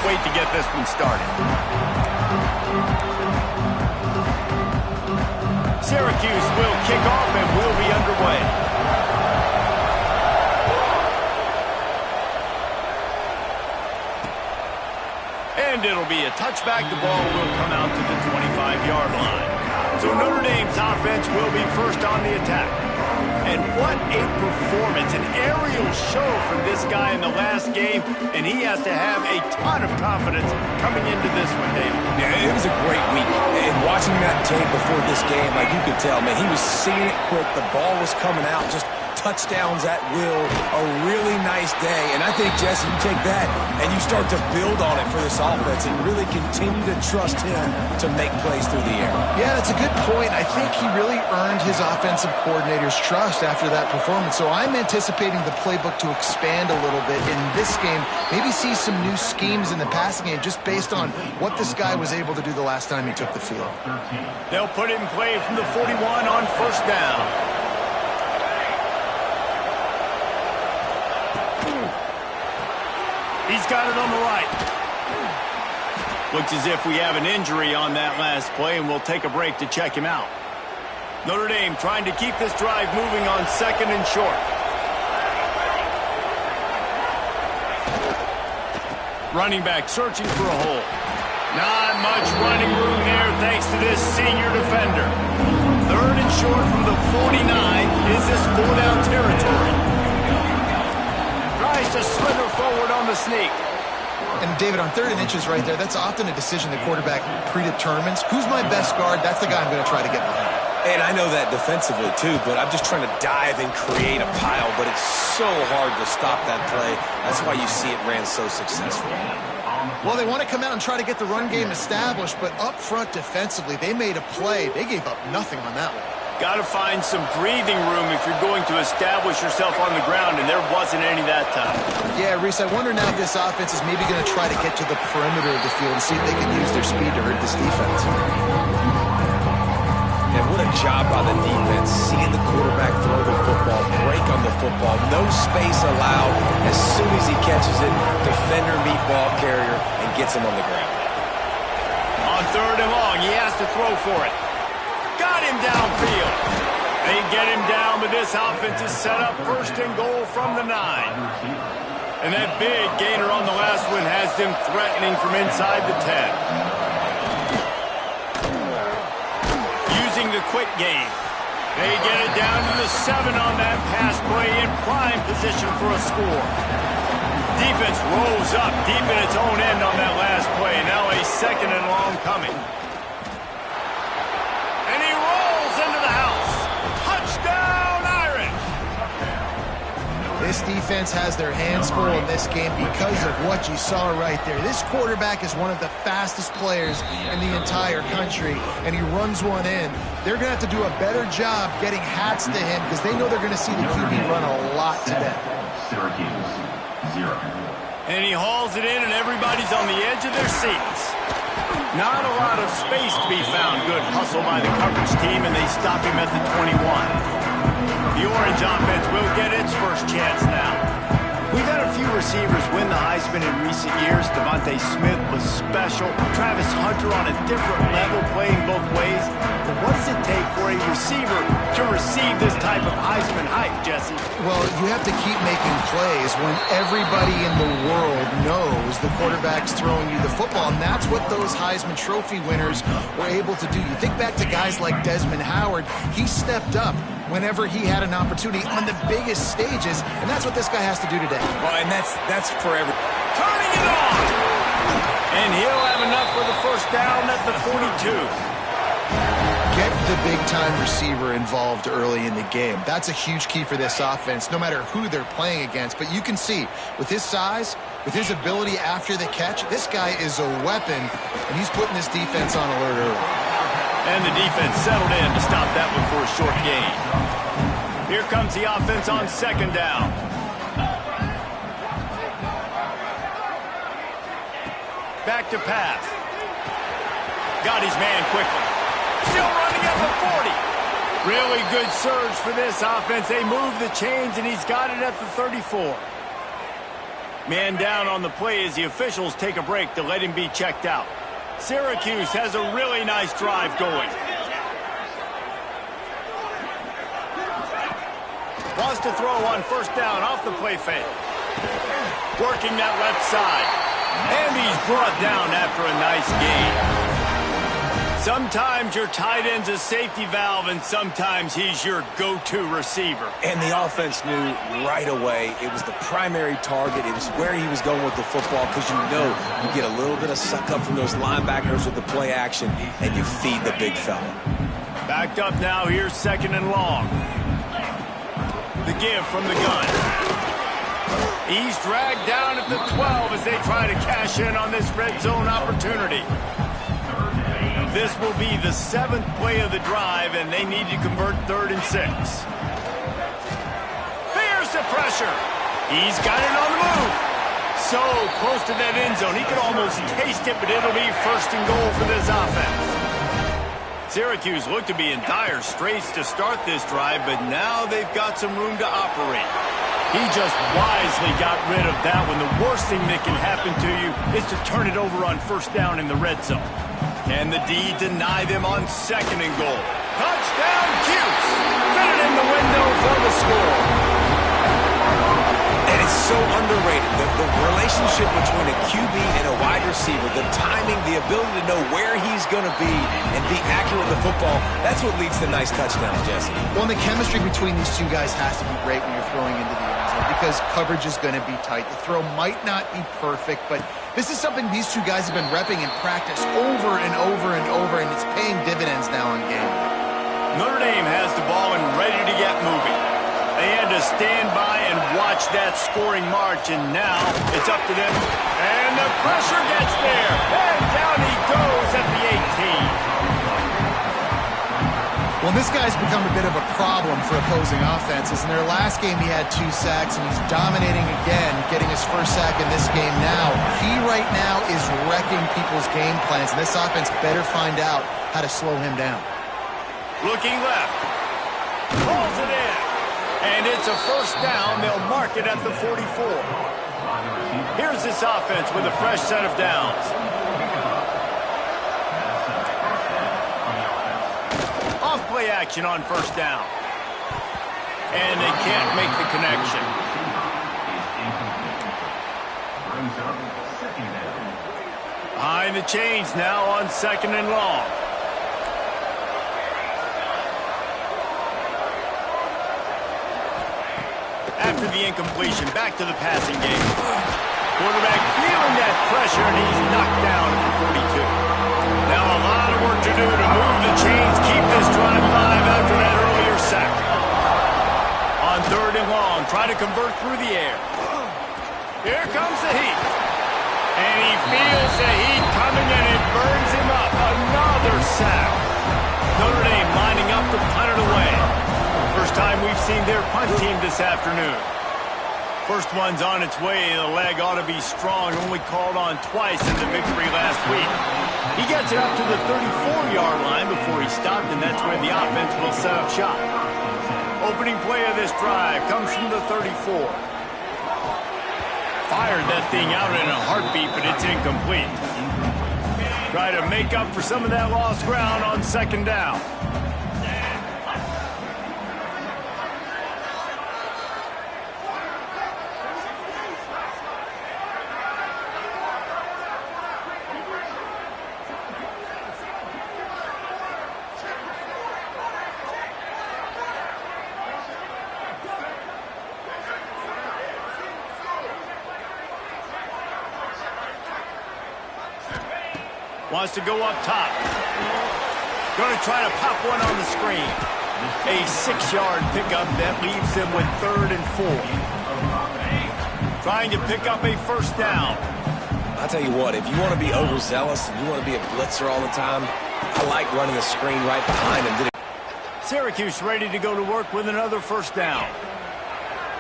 wait to get this one started. Syracuse will kick off and will be underway. And it'll be a touchback. The ball will come out to the 25-yard line. So Notre Dame's offense will be first on the attack. And what a performance, an aerial show from this guy in the last game, and he has to have a ton of confidence coming into this one, David. Yeah, it was a great week. And watching that tape before this game, like you could tell, man, he was seeing it quick. The ball was coming out, just touchdowns at will, a really nice day. And I think, Jesse, you take that and you start to build on it for this offense and really continue to trust him to make plays through the air. Yeah, that's a good point. I think he really earned his offensive coordinator's trust after that performance. So I'm anticipating the playbook to expand a little bit in this game, maybe see some new schemes in the passing game just based on what this guy was able to do the last time he took the field. They'll put it in play from the 41 on first down. He's got it on the right. Looks as if we have an injury on that last play, and we'll take a break to check him out. Notre Dame trying to keep this drive moving on second and short. Running back searching for a hole. Not much running room there thanks to this senior defender. Third and short from the 49. Is this four-down territory? Tries to slither forward on the sneak. And, David, on 3rd and inches right there, that's often a decision the quarterback predetermines. Who's my best guard? That's the guy I'm going to try to get behind. And I know that defensively, too, but I'm just trying to dive and create a pile, but it's so hard to stop that play. That's why you see it ran so successfully. Well, they want to come out and try to get the run game established, but up front defensively, they made a play. They gave up nothing on that one. Got to find some breathing room if you're going to establish yourself on the ground, and there wasn't any that time. Yeah, Reese, I wonder now if this offense is maybe going to try to get to the perimeter of the field and see if they can use their speed to hurt this defense. And what a job by the defense, seeing the quarterback throw the football, break on the football, no space allowed. As soon as he catches it, defender meet ball carrier and gets him on the ground. On 3rd and long, he has to throw for it. Got him downfield. They get him down, but this offense is set up first and goal from the 9. And that big gainer on the last one has them threatening from inside the 10. Using the quick game. They get it down to the 7 on that pass play in prime position for a score. Defense rolls up deep in its own end on that last play. Now a 2nd and long coming. This defense has their hands full in this game because of what you saw right there. This quarterback is one of the fastest players in the entire country, and he runs one in. They're going to have to do a better job getting hats to him because they know they're going to see the QB run a lot today. Syracuse, 0. And he hauls it in, and everybody's on the edge of their seats. Not a lot of space to be found. Good hustle by the coverage team, and they stop him at the 21. The Orange offense will get its first chance now. We've had a few receivers win the Heisman in recent years. Devontae Smith was special. Travis Hunter on a different level, playing both ways. But what does it take for a receiver to receive this type of Heisman hype, Jesse? Well, you have to keep making plays when everybody in the world knows the quarterback's throwing you the football, and that's what those Heisman Trophy winners were able to do. You think back to guys like Desmond Howard. He stepped up whenever he had an opportunity on the biggest stages, and that's what this guy has to do today. Well, and that's for every... Turning it on! And he'll have enough for the first down at the 42. Get the big-time receiver involved early in the game. That's a huge key for this offense, no matter who they're playing against. But you can see, with his size, with his ability after the catch, this guy is a weapon, and he's putting this defense on alert early. And the defense settled in to stop that one for a short gain. Here comes the offense on 2nd down. Back to pass. Got his man quickly. Still running at the 40. Really good surge for this offense. They move the chains, and he's got it at the 34. Man down on the play as the officials take a break to let him be checked out. Syracuse has a really nice drive going. Wants to throw on first down off the play fake. Working that left side. And he's brought down after a nice gain. Sometimes your tight end's a safety valve, and sometimes he's your go-to receiver. And the offense knew right away it was the primary target. It was where he was going with the football, because you get a little bit of suck up from those linebackers with the play action, and you feed the big fella. Backed up now. Here's second and long. The give from the gun. He's dragged down at the 12 as they try to cash in on this red zone opportunity. This will be the 7th play of the drive, and they need to convert 3rd and 6. Here's the pressure. He's got it on the move. So close to that end zone. He could almost taste it, but it'll be 1st and goal for this offense. Syracuse looked to be in dire straits to start this drive, but now they've got some room to operate. He just wisely got rid of that when the worst thing that can happen to you is to turn it over on first down in the red zone. Can the D deny them on 2nd and goal? Touchdown, Cuse! Fit it in the window for the score. And it's so underrated. The relationship between a QB and a wide receiver, the timing, the ability to know where he's going to be and be accurate with the football, that's what leads to nice touchdowns, Jesse. Well, and the chemistry between these two guys has to be great when you're throwing into the end zone, because coverage is going to be tight. The throw might not be perfect, but this is something these two guys have been repping in practice over and over and over, and it's paying dividends now in game. Notre Dame has the ball and ready to get moving. They had to stand by and watch that scoring march, and now it's up to them. And the pressure gets there. And down he goes at the 18. Well, this guy's become a bit of a problem for opposing offenses. In their last game, he had 2 sacks, and he's dominating again, getting his first sack in this game now. He right now is wrecking people's game plans, and this offense better find out how to slow him down. Looking left. Pulls it in. And it's a first down. They'll mark it at the 44. Here's this offense with a fresh set of downs. Off-play action on first down. And they can't make the connection. Behind the chains now on 2nd and long. After the incompletion, back to the passing game. Quarterback feeling that pressure, and he's knocked down at the 42. Now a lot of work to do to move the chains, keep this drive alive after that earlier sack. On 3rd and long, try to convert through the air. Here comes the heat. And he feels the heat coming, and it burns him up. Another sack. Notre Dame lining up to punt it away. First time we've seen their punt team this afternoon. First one's on its way. The leg ought to be strong. Only called on twice in the victory last week. He gets it up to the 34-yard line before he stopped, and that's where the offense will set up shop. Opening play of this drive comes from the 34. Fired that thing out in a heartbeat, but it's incomplete. Try to make up for some of that lost ground on 2nd down. Wants to go up top. Going to try to pop one on the screen. A 6-yard pickup that leaves them with 3rd and 4. Trying to pick up a first down. I'll tell you what, if you want to be overzealous and you want to be a blitzer all the time, I like running a screen right behind him. Syracuse ready to go to work with another first down.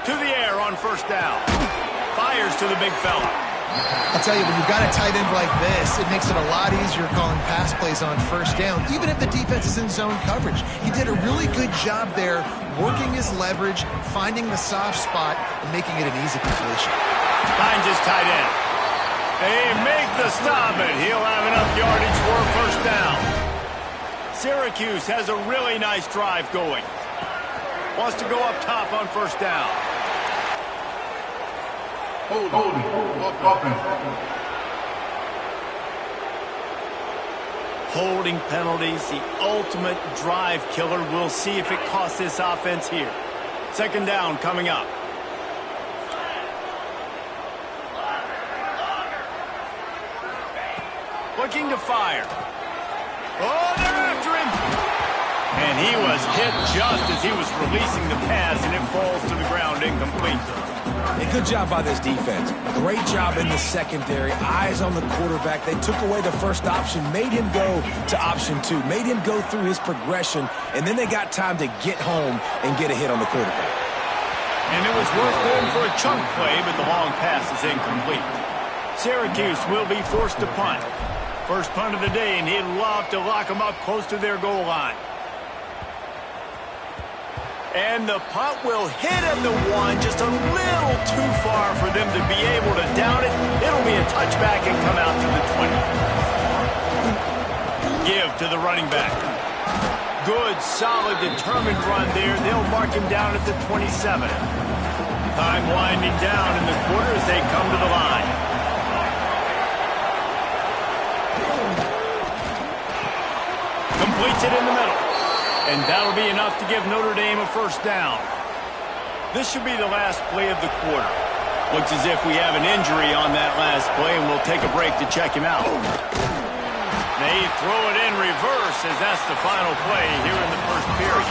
To the air on first down. Fires to the big fella. I'll tell you, when you've got a tight end like this, it makes it a lot easier calling pass plays on first down, even if the defense is in zone coverage. He did a really good job there, working his leverage, finding the soft spot, and making it an easy completion. Finds his tight end. They make the stop, and he'll have enough yardage for a first down. Syracuse has a really nice drive going. Wants to go up top on first down. Holding penalties, the ultimate drive killer. We'll see if it costs this offense here. Second down coming up. Looking to fire. Oh, they're after him. And he was hit just as he was releasing the pass, and it falls to the ground incomplete. A good job by this defense. Great job in the secondary. Eyes on the quarterback. They took away the first option, made him go to option 2, made him go through his progression, and then they got time to get home and get a hit on the quarterback. And it was worth going for a chunk play, but the long pass is incomplete. Syracuse will be forced to punt. First punt of the day, and he'd love to lock them up close to their goal line. And the punt will hit him the one, just a little too far for them to be able to down it. It'll be a touchback and come out to the 20. Give to the running back. Good, solid, determined run there. They'll mark him down at the 27. Time winding down in the quarter as they come to the line. Completes it in the middle. And that'll be enough to give Notre Dame a first down. This should be the last play of the quarter. Looks as if we have an injury on that last play, and we'll take a break to check him out. They throw it in reverse as that's the final play here in the first period.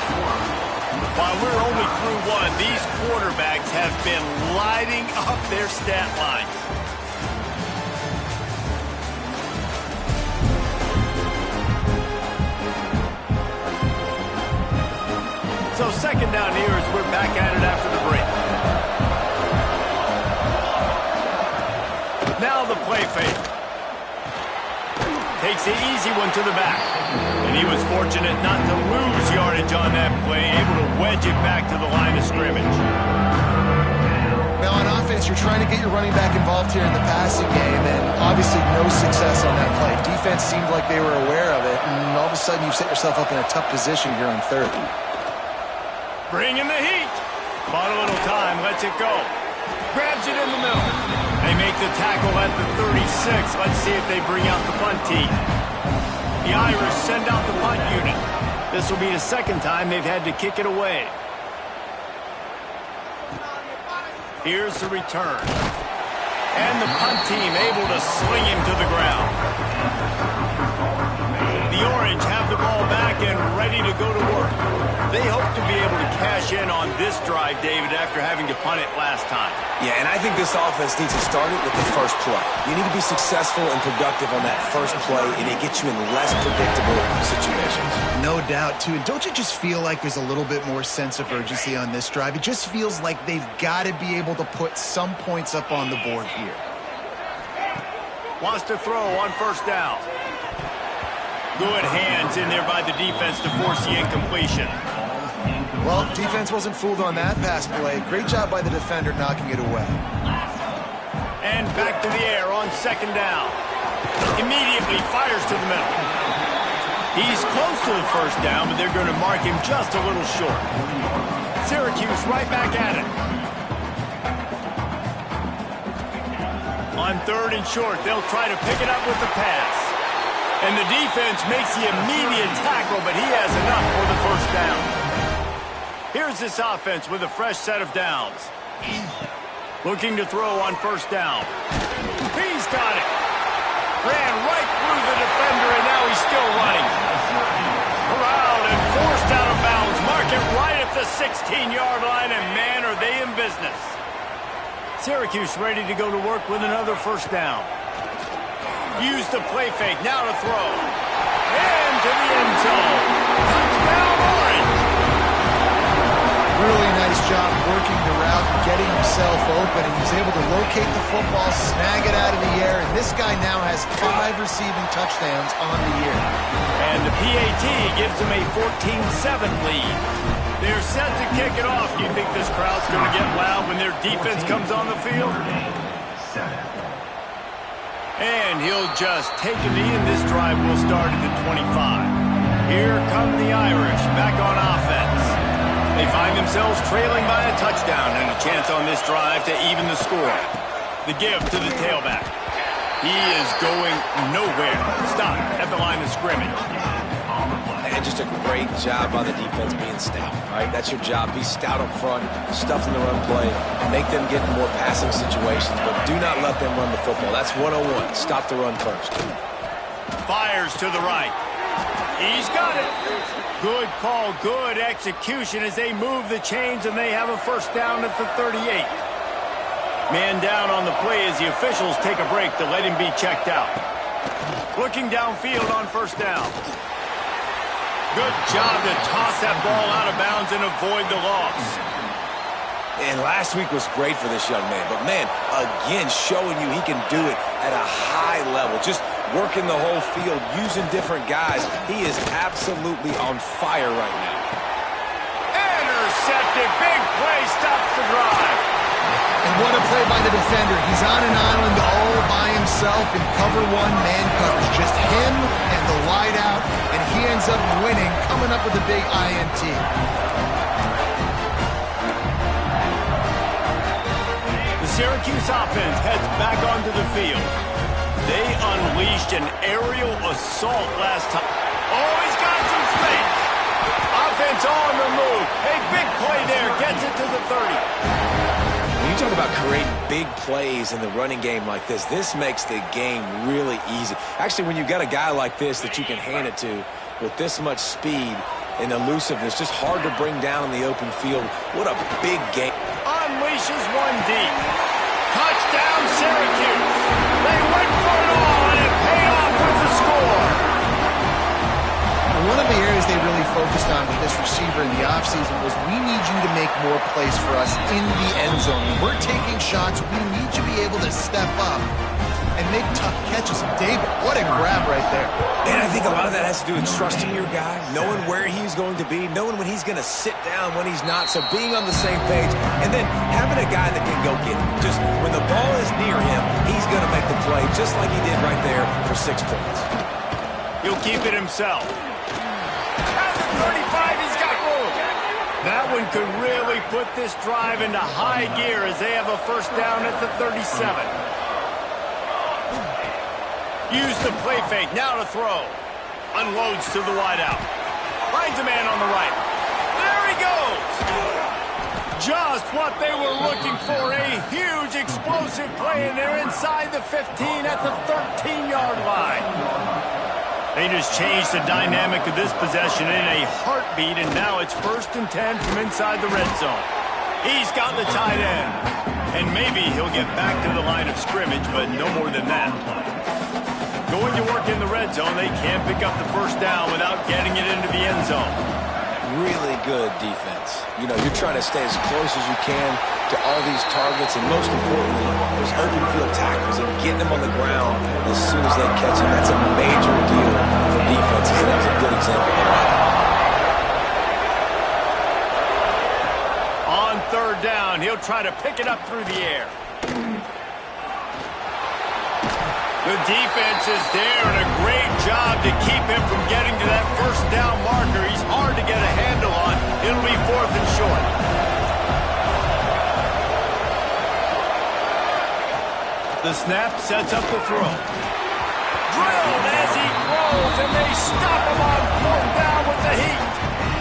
While we're only through one, these quarterbacks have been lighting up their stat lines. So second down here as we're back at it after the break. Now the play fake. Takes the easy one to the back. And he was fortunate not to lose yardage on that play, able to wedge it back to the line of scrimmage. Now on offense, you're trying to get your running back involved here in the passing game, and obviously no success on that play. Defense seemed like they were aware of it, and all of a sudden you've set yourself up in a tough position here on third. Bringing the heat. Bought a little time, lets it go. Grabs it in the middle. They make the tackle at the 36. Let's see if they bring out the punt team. The Irish send out the punt unit. This will be the second time they've had to kick it away. Here's the return. And the punt team able to sling him to the ground. The Orange have the ball back and ready to go to work. They hope to be able to cash in on this drive, David, after having to punt it last time. Yeah, and I think this offense needs to start it with the first play. You need to be successful and productive on that first play, and it gets you in less predictable situations. No doubt, too. And don't you just feel like there's a little bit more sense of urgency on this drive? It just feels like they've got to be able to put some points up on the board here. Wants to throw on first down. Good hands in there by the defense to force the incompletion. Well, defense wasn't fooled on that pass play. Great job by the defender knocking it away. And back to the air on second down. Immediately fires to the middle. He's close to the first down, but they're going to mark him just a little short. Syracuse right back at it. On third and short, they'll try to pick it up with the pass. And the defense makes the immediate tackle, but he has enough for the first down. Here's this offense with a fresh set of downs. Looking to throw on first down. He's got it. Ran right through the defender, and now he's still running. Corralled and forced out of bounds. Mark it right at the 16-yard line, and man, are they in business. Syracuse ready to go to work with another first down. Use the play fake, now to throw. And to the end zone. Touchdown, Orange. Really nice job working the route and getting himself open, and he's able to locate the football, snag it out of the air, and this guy now has 5 receiving touchdowns on the year. And the PAT gives him a 14-7 lead. They're set to kick it off. Do you think this crowd's going to get loud when their defense comes on the field? And he'll just take a knee, and this drive will start at the 25. Here come the Irish back on offense. They find themselves trailing by a touchdown and a chance on this drive to even the score. The give to the tailback. He is going nowhere. Stop at the line of scrimmage. And just a great job by the defense being stout, right? That's your job. Be stout up front, stuff in the run play, make them get in more passing situations, but do not let them run the football. That's 101. Stop the run first. Fires to the right. He's got it. Good call, good execution as they move the chains, and they have a first down at the 38. Man down on the play as the officials take a break to let him be checked out. Looking downfield on first down. Good job to toss that ball out of bounds and avoid the loss. And last week was great for this young man. But, man, again, showing you he can do it at a high level. Just working the whole field, using different guys. He is absolutely on fire right now. Intercepted. Big play. Stops the drive. And what a play by the defender. He's on an island all by himself in cover 1 man coverage. Just him and the wideout, and he ends up winning, coming up with a big INT. The Syracuse offense heads back onto the field. They unleashed an aerial assault last time. Oh, he's got some space. Offense on the move. A big play there. Gets it to the 30. When you talk about creating big plays in the running game like this makes the game really easy. Actually, when you've got a guy like this that you can hand it to with this much speed and elusiveness, just hard to bring down in the open field. What a big game. Unleashes one deep. Touchdown, Syracuse. They went for it all, and it paid off with the score. One of the areas they really focused on with this receiver in the offseason was, we need you to make more plays for us in the end zone. When we're taking shots, we need you to be able to step up and make tough catches. David, what a grab right there. And I think a lot of that has to do with trusting your guy, knowing where he's going to be, knowing when he's going to sit down, when he's not, so being on the same page, and then having a guy that can go get it. Just when the ball is near him, he's going to make the play, just like he did right there for 6 points. He'll keep it himself. At the 35, he's got room. That one could really put this drive into high gear as they have a first down at the 37. Use the play fake, now to throw. Unloads to the wideout. Finds a man on the right. There he goes. Just what they were looking for. A huge explosive play, and they're inside the 15 at the 13-yard line. They just changed the dynamic of this possession in a heartbeat, and now it's 1st and 10 from inside the red zone. He's got the tight end. And maybe he'll get back to the line of scrimmage, but no more than that. Going to work in the red zone, they can't pick up the first down without getting it into the end zone. Really good defense. You know, you're trying to stay as close as you can to all these targets, and most importantly, those open field tackles and getting them on the ground as soon as they catch them. That's a major deal for defenses, and that was a good example there. On 3rd down, he'll try to pick it up through the air. The defense is there, and a great job to keep him from getting to that first down marker. He's hard to get a handle on. It'll be 4th and short. The snap sets up the throw. Drilled as he throws, and they stop him on 4th down with the heat.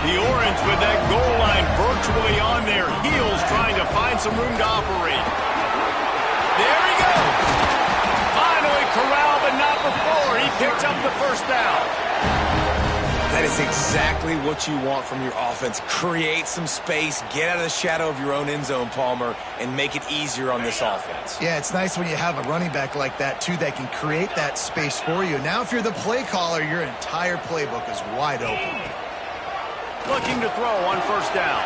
The Orange with that goal line virtually on their heels, trying to find some room to operate. There he goes. Finally corralled, but not before. He picks up the first down. That is exactly what you want from your offense. Create some space, get out of the shadow of your own end zone, Palmer, and make it easier on this offense. Yeah, it's nice when you have a running back like that, too, that can create that space for you. Now, if you're the play caller, your entire playbook is wide open. Looking to throw on first down.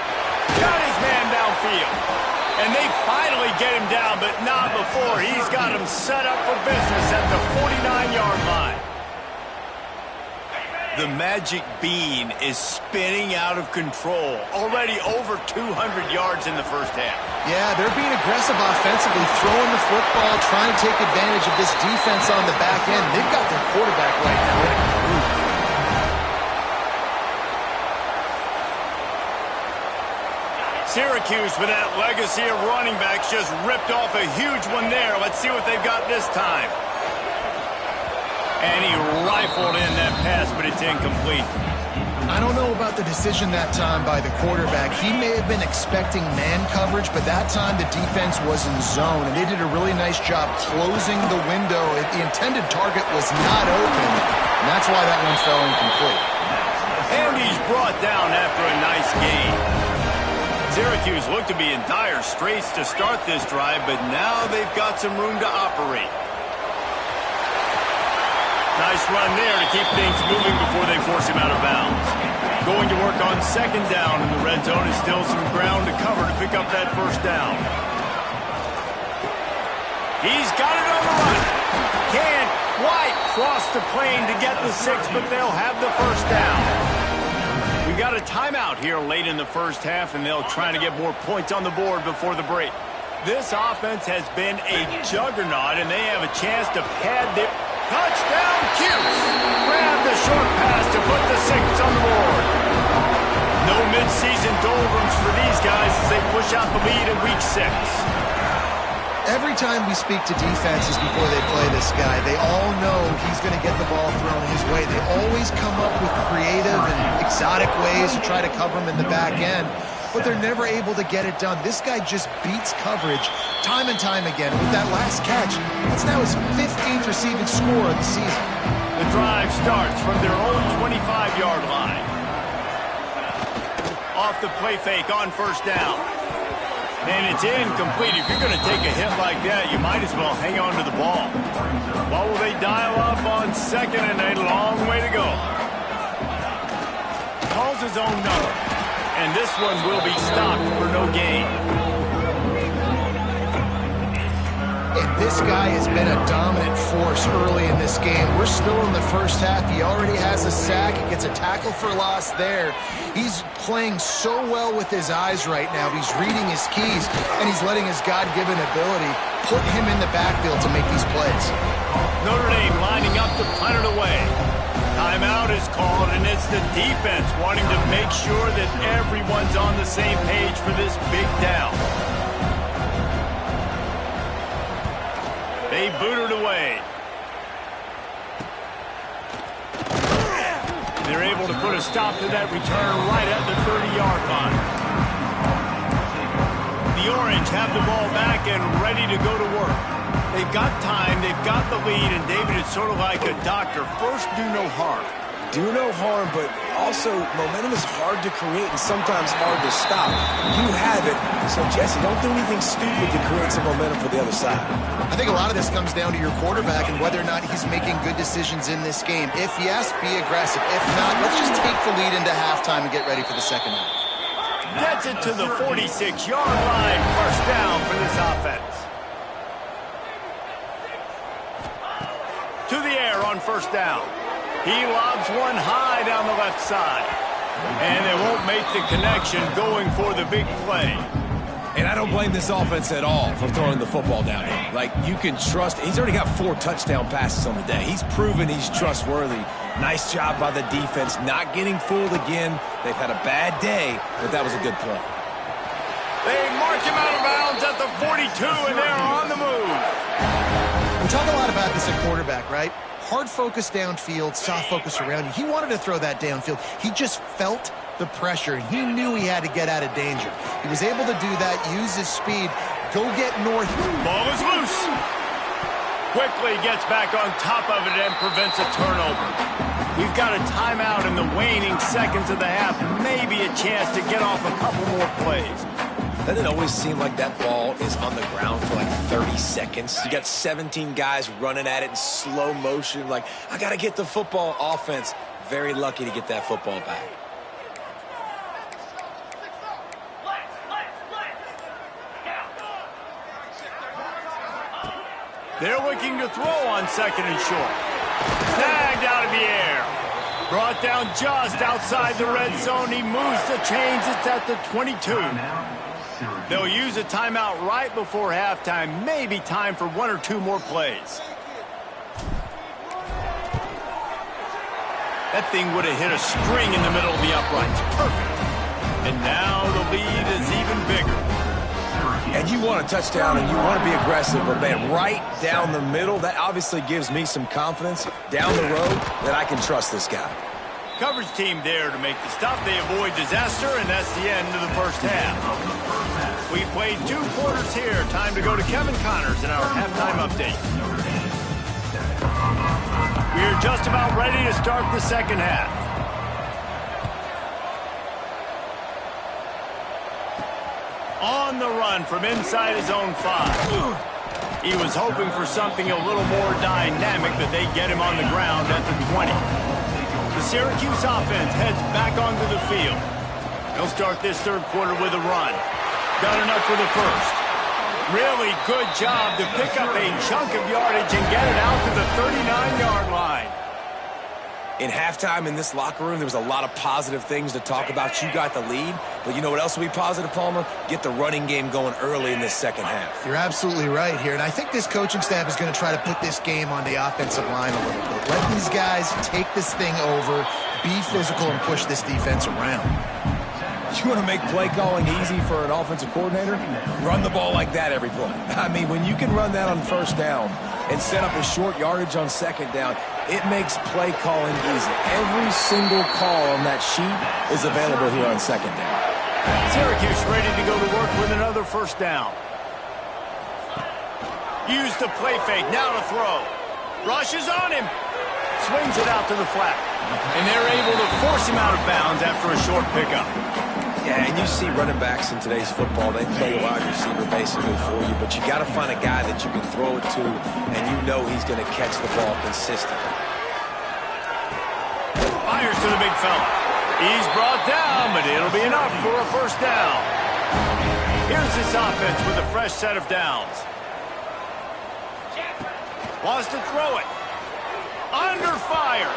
Got his man downfield. And they finally get him down, but not before. He's got him set up for business at the 49-yard line. The magic bean is spinning out of control. Already over 200 yards in the first half. Yeah, they're being aggressive offensively, throwing the football, trying to take advantage of this defense on the back end. They've got their quarterback right now in a groove. Syracuse, with that legacy of running backs, just ripped off a huge one there. Let's see what they've got this time. And he rifled in that pass, but it's incomplete. I don't know about the decision that time by the quarterback. He may have been expecting man coverage, but that time the defense was in zone, and they did a really nice job closing the window. The intended target was not open, and that's why that one fell incomplete. And he's brought down after a nice gain. Syracuse looked to be in dire straits to start this drive, but now they've got some room to operate. Nice run there to keep things moving before they force him out of bounds. Going to work on second down in the red zone is still some ground to cover to pick up that first down. He's got it on the run. Can't quite cross the plane to get the 6, but they'll have the first down. We got a timeout here late in the first half, and they'll try to get more points on the board before the break. This offense has been a juggernaut, and they have a chance to pad their touchdown. Cuse grab the short pass to put the 6 on the board. No midseason doldrums for these guys as they push out the lead in week 6. Every time we speak to defenses before they play this guy, they all know he's going to get the ball thrown his way. They always come up with creative and exotic ways to try to cover him in the back end, but they're never able to get it done. This guy just beats coverage time and time again. With that last catch, that's now his 15th receiving score of the season. The drive starts from their own 25-yard line. Off the play fake on first down. And it's incomplete. If you're going to take a hit like that, you might as well hang on to the ball. What will they dial up on second, and a long way to go? Calls his own number. And this one will be stopped for no gain. And this guy has been a dominant force early in this game. We're still in the first half. He already has a sack. He gets a tackle for loss there. He's playing so well with his eyes right now. He's reading his keys, and he's letting his God-given ability put him in the backfield to make these plays. Notre Dame lining up to punt it away. Timeout is called, and it's the defense wanting to make sure that everyone's on the same page for this big down. They boot it away. They're able to put a stop to that return right at the 30-yard line. The Orange have the ball back and ready to go to work. They've got time, they've got the lead, and David, it's sort of like a doctor. First, do no harm. Do no harm, but also momentum is hard to create and sometimes hard to stop. You have it, so Jesse, don't do anything stupid to create some momentum for the other side. I think a lot of this comes down to your quarterback and whether or not he's making good decisions in this game. If yes, be aggressive. If not, let's just take the lead into halftime and get ready for the second half. Gets it to the 46-yard line. First down for this offense. To the air on first down. He lobs one high down the left side. And they won't make the connection going for the big play. And I don't blame this offense at all for throwing the football down here. Like, you can trust. He's already got 4 touchdown passes on the day. He's proven he's trustworthy. Nice job by the defense, not getting fooled again. They've had a bad day, but that was a good play. They mark him out of bounds at the 42, and they're on the move. We talk a lot about this at quarterback, right? Hard focus downfield, soft focus around you. He wanted to throw that downfield. He just felt the pressure, and he knew he had to get out of danger. He was able to do that, use his speed, go get North. Ball is loose. Quickly gets back on top of it and prevents a turnover. We've got a timeout in the waning seconds of the half. Maybe a chance to get off a couple more plays. Doesn't it always seem like that ball is on the ground for like 30 seconds? You got 17 guys running at it in slow motion. Like, I got to get the football. Offense, very lucky to get that football back. They're looking to throw on second and short. Snagged out of the air. Brought down just outside the red zone. He moves the chains. It's at the 22. They'll use a timeout right before halftime. Maybe time for one or two more plays. That thing would have hit a string in the middle of the uprights. Perfect. And now the lead is even bigger. And you want a touchdown and you want to be aggressive, but man, right down the middle, that obviously gives me some confidence down the road that I can trust this guy. Coverage team there to make the stop. They avoid disaster, and that's the end of the first half. We played 2 quarters here. Time to go to Kevin Connors in our halftime update. We're just about ready to start the second half. On the run from inside his own 5. He was hoping for something a little more dynamic, but they get him on the ground at the 20. The Syracuse offense heads back onto the field. They'll start this third quarter with a run. Got enough for the first. Really good job to pick up a chunk of yardage and get it out to the 39-yard line. In halftime in this locker room, there was a lot of positive things to talk about. You got the lead, but you know what else will be positive, Palmer? Get the running game going early in this second half. You're absolutely right here, and I think this coaching staff is going to try to put this game on the offensive line a little bit. Let these guys take this thing over, be physical, and push this defense around. You want to make play calling easy for an offensive coordinator? Run the ball like that every play. I mean, when you can run that on first down and set up a short yardage on second down, it makes play calling easy. Every single call on that sheet is available here on second down. Syracuse ready to go to work with another first down. Use the play fake, now to throw. Rushes on him. Swings it out to the flat. And they're able to force him out of bounds after a short pickup. Yeah, and you see running backs in today's football, they play wide receiver basically for you, but you got to find a guy that you can throw it to, and you know he's going to catch the ball consistently. Fires to the big fella. He's brought down, but it'll be enough for a first down. Here's this offense with a fresh set of downs. Wants to throw it. Under fire.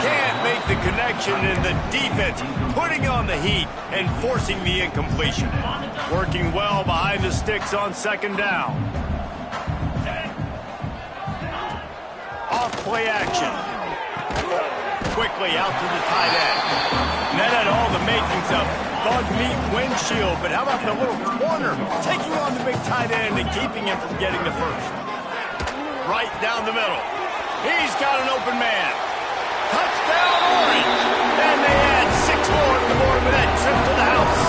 Can't make the connection, and the defense putting on the heat and forcing the incompletion. Working well behind the sticks on second down. Off play action. Quickly out to the tight end. And that had all the makings of bug meat windshield, but how about the little corner taking on the big tight end and keeping him from getting the first? Right down the middle. He's got an open man. Touchdown, Orange. And they add 6 more to the board with that trip to the house.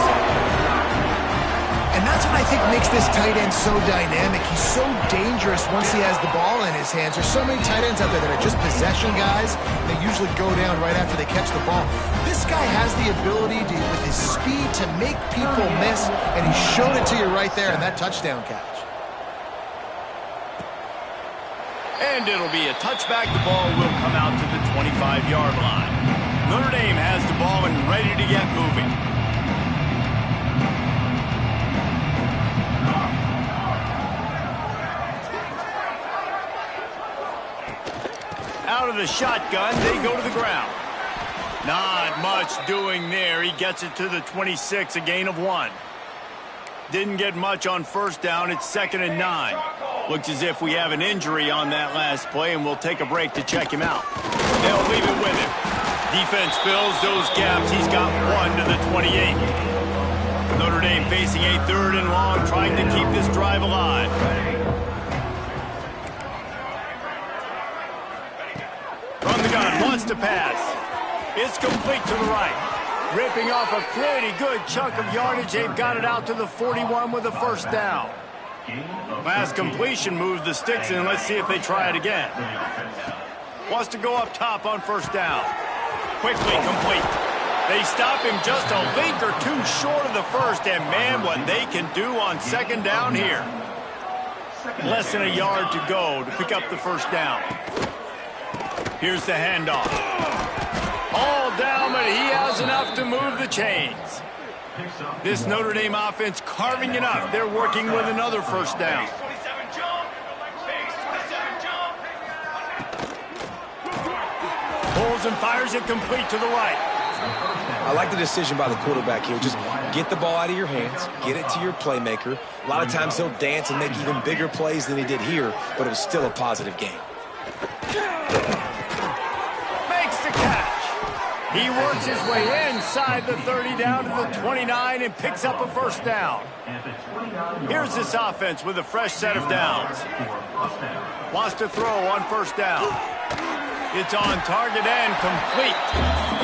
And that's what I think makes this tight end so dynamic. He's so dangerous once he has the ball in his hands. There's so many tight ends out there that are just possession guys. They usually go down right after they catch the ball. This guy has the ability to, with his speed, to make people miss, and he showed it to you right there in that touchdown catch. And it'll be a touchback. The ball will come out to the 25-yard line. Notre Dame has the ball and ready to get moving. Out of the shotgun, they go to the ground. Not much doing there. He gets it to the 26, a gain of 1. Didn't get much on first down. It's 2nd and 9. Looks as if we have an injury on that last play, and we'll take a break to check him out. They'll leave it with him. Defense fills those gaps. He's got 1 to the 28. Notre Dame facing a 3rd and long, trying to keep this drive alive. From the gun, wants to pass. It's complete to the right. Ripping off a pretty good chunk of yardage. They've got it out to the 41 with a first down. Last completion moves the sticks in. Let's see if they try it again. Wants to go up top on first down. Quickly complete. They stop him just a link or 2 short of the first, and man, what they can do on second down here. Less than a yard to go to pick up the first down. Here's the handoff. All down, but he has enough to move the chains. This Notre Dame offense carving it up. They're working with another first down. Pulls and fires it complete to the right. I like the decision by the quarterback here. Just get the ball out of your hands, get it to your playmaker. A lot of times he'll dance and make even bigger plays than he did here, but it was still a positive game. Makes the catch. He works his way inside the 30 down to the 29 and picks up a first down. Here's this offense with a fresh set of downs. Wants to throw on first down. It's on target and complete.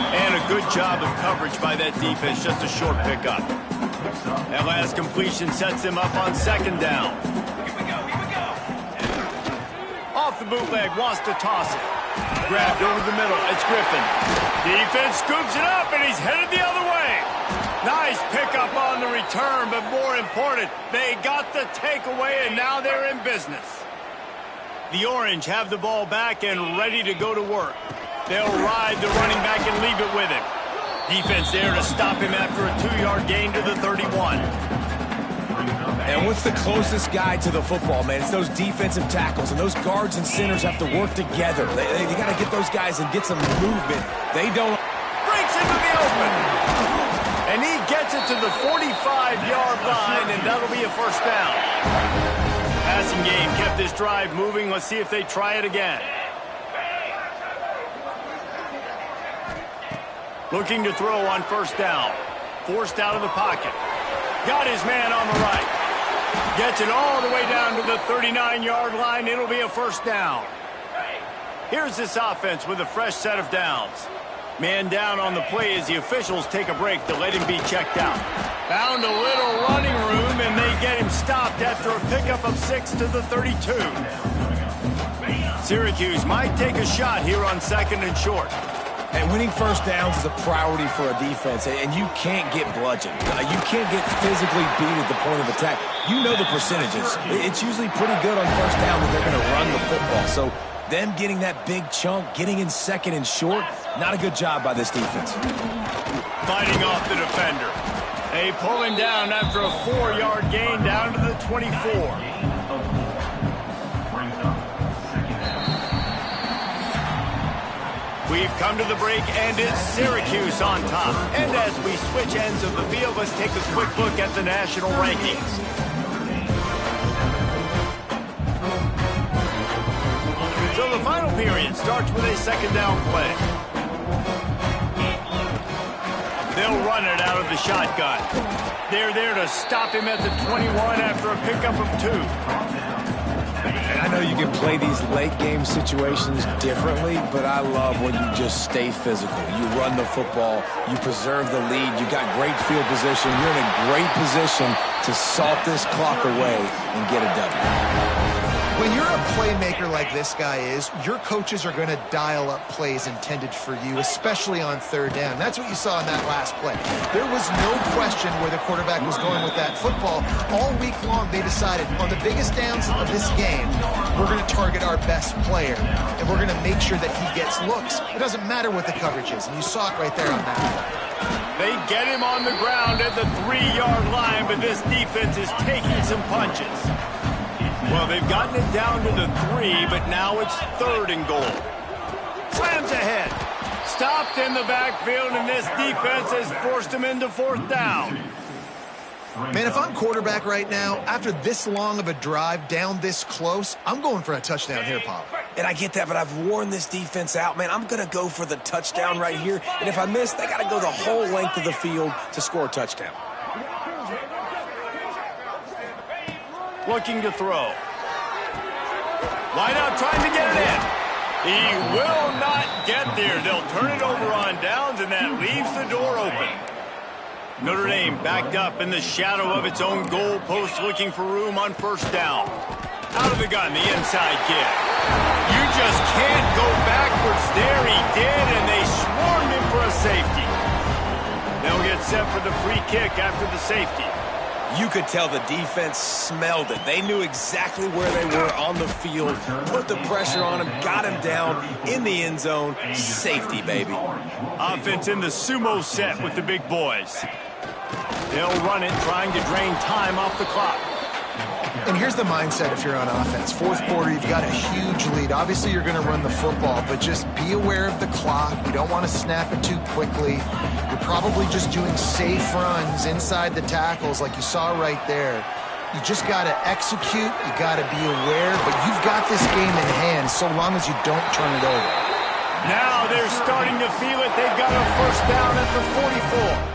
And a good job of coverage by that defense, just a short pickup. That last completion sets him up on second down. Off the bootleg, wants to toss it. Grabbed over the middle, it's Griffin. Defense scoops it up and he's headed the other way. Nice pickup on the return, but more important, they got the takeaway and now they're in business. The Orange have the ball back and ready to go to work. They'll ride the running back and leave it with him. Defense there to stop him after a 2-yard gain to the 31. And what's the closest guy to the football, man? It's those defensive tackles, and those guards and centers have to work together. They got to get those guys and get some movement. They don't. Breaks into the open. And he gets it to the 45-yard line, and that'll be a first down. Passing game kept this drive moving. Let's see if they try it again. Looking to throw on first down. Forced out of the pocket. Got his man on the right. Gets it all the way down to the 39-yard line. It'll be a first down. Here's this offense with a fresh set of downs. Man down on the play as the officials take a break to let him be checked out. Found a little running room, and they get him stopped after a pickup of 6 to the 32. Syracuse might take a shot here on second and short. And winning first downs is a priority for a defense, and you can't get bludgeoned. You can't get physically beat at the point of attack. You know the percentages. It's usually pretty good on first down that they're going to run the football. So them getting that big chunk, getting in second and short, not a good job by this defense. Fighting off the defender. They pull him down after a 4-yard gain down to the 24. We've come to the break, and it's Syracuse on top. And as we switch ends of the field, let's take a quick look at the national rankings. So the final period starts with a second down play. They'll run it out of the shotgun. They're there to stop him at the 21 after a pickup of 2. And I know you can play these late-game situations differently, but I love when you just stay physical. You run the football, you preserve the lead, you got great field position, you're in a great position to salt this clock away and get a W. When you're a playmaker like this guy is, your coaches are going to dial up plays intended for you, especially on third down. That's what you saw in that last play. There was no question where the quarterback was going with that football. All week long, they decided on the biggest downs of this game, we're going to target our best player, and we're going to make sure that he gets looks. It doesn't matter what the coverage is, and you saw it right there on that play. They get him on the ground at the 3-yard line, but this defense is taking some punches. Well, they've gotten it down to the 3, but now it's 3rd and goal. Slams ahead. Stopped in the backfield, and this defense has forced him into 4th down. Man, if I'm quarterback right now, after this long of a drive down this close, I'm going for a touchdown here, Pop. And I get that, but I've worn this defense out, man. I'm going to go for the touchdown right here. And if I miss, they got to go the whole length of the field to score a touchdown. Looking to throw. Wide out, trying to get it in. He will not get there. They'll turn it over on downs, and that leaves the door open. Notre Dame backed up in the shadow of its own goal post, looking for room on first down. Out of the gun, the inside kick. You just can't go backwards there. He did, and they swarmed him for a safety. They'll get set for the free kick after the safety. You could tell the defense smelled it. They knew exactly where they were on the field, put the pressure on him, got him down in the end zone. Safety, baby. Offense in the sumo set with the big boys. They'll run it, trying to drain time off the clock. And here's the mindset if you're on offense. Fourth quarter, you've got a huge lead. Obviously, you're going to run the football, but just be aware of the clock. You don't want to snap it too quickly. You're probably just doing safe runs inside the tackles like you saw right there. You just got to execute. You got to be aware, but you've got this game in hand so long as you don't turn it over. Now they're starting to feel it. They've got a first down at the 44.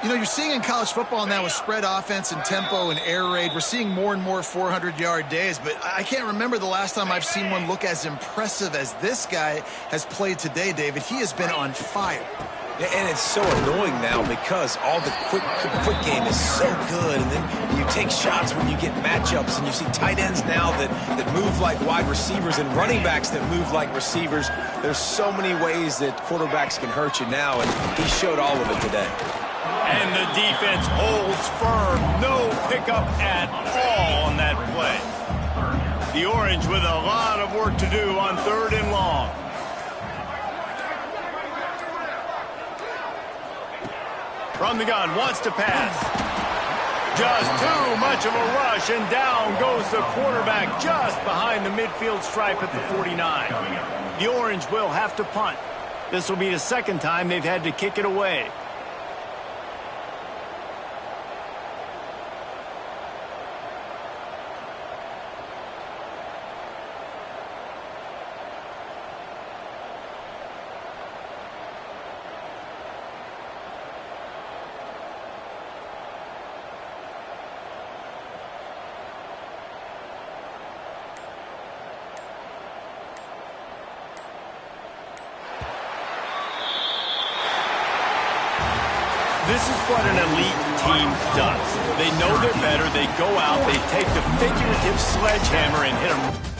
You know, you're seeing in college football now with spread offense and tempo and air raid, we're seeing more and more 400-yard days, but I can't remember the last time I've seen one look as impressive as this guy has played today, David. He has been on fire. And it's so annoying now because all the quick game is so good, and then you take shots when you get matchups, and you see tight ends now that move like wide receivers and running backs that move like receivers. There's so many ways that quarterbacks can hurt you now, and he showed all of it today. And the defense holds firm. No pickup at all on that play. The Orange with a lot of work to do on 3rd and long. From the gun, wants to pass. Just too much of a rush, and down goes the quarterback just behind the midfield stripe at the 49. The Orange will have to punt. This will be the second time they've had to kick it away. This is what an elite team does. They know they're better. They go out, they take the figurative sledgehammer and hit them.